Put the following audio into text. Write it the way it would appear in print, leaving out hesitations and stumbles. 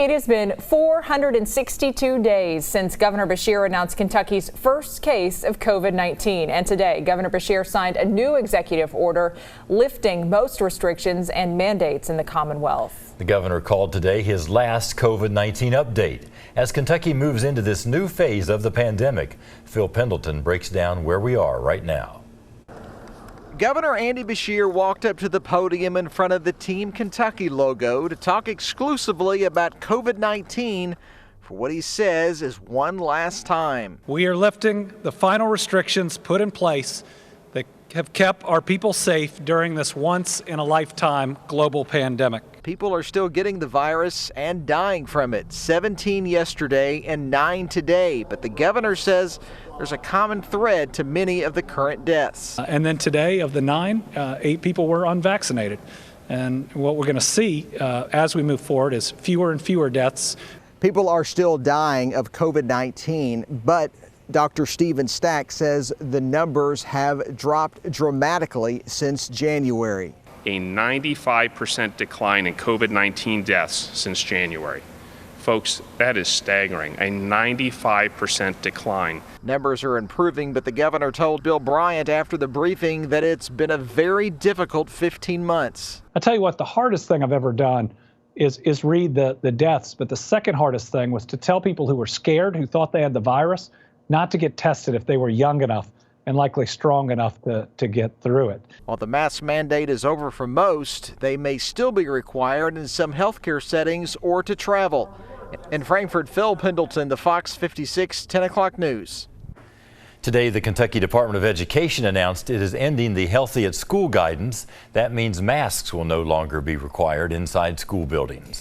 It has been 462 days since Governor Beshear announced Kentucky's first case of COVID-19. And today, Governor Beshear signed a new executive order lifting most restrictions and mandates in the Commonwealth. The governor called today his last COVID-19 update as Kentucky moves into this new phase of the pandemic. Phil Pendleton breaks down where we are right now. Governor Andy Beshear walked up to the podium in front of the Team Kentucky logo to talk exclusively about COVID-19 for what he says is one last time. We are lifting the final restrictions put in place that have kept our people safe during this once-in-a-lifetime global pandemic. People are still getting the virus and dying from it. 17 yesterday and 9 today. But the governor says there's a common thread to many of the current deaths. And then today, of the 9, 8 people were unvaccinated. And what we're going to see as we move forward is fewer and fewer deaths. People are still dying of COVID-19, but Dr. Stephen Stack says the numbers have dropped dramatically since January. A 95% decline in COVID-19 deaths since January. Folks, that is staggering, a 95% decline. Numbers are improving, but the governor told Bill Bryant after the briefing that it's been a very difficult 15 months. I'll tell you what, the hardest thing I've ever done is read the deaths, but the second hardest thing was to tell people who were scared, who thought they had the virus, not to get tested if they were young enough and likely strong enough to get through it. While the mask mandate is over for most, they may still be required in some healthcare settings or to travel. In Frankfort, Phil Pendleton, the Fox 56 10 o'clock news. Today, the Kentucky Department of Education announced it is ending the Healthy at School guidance. That means masks will no longer be required inside school buildings.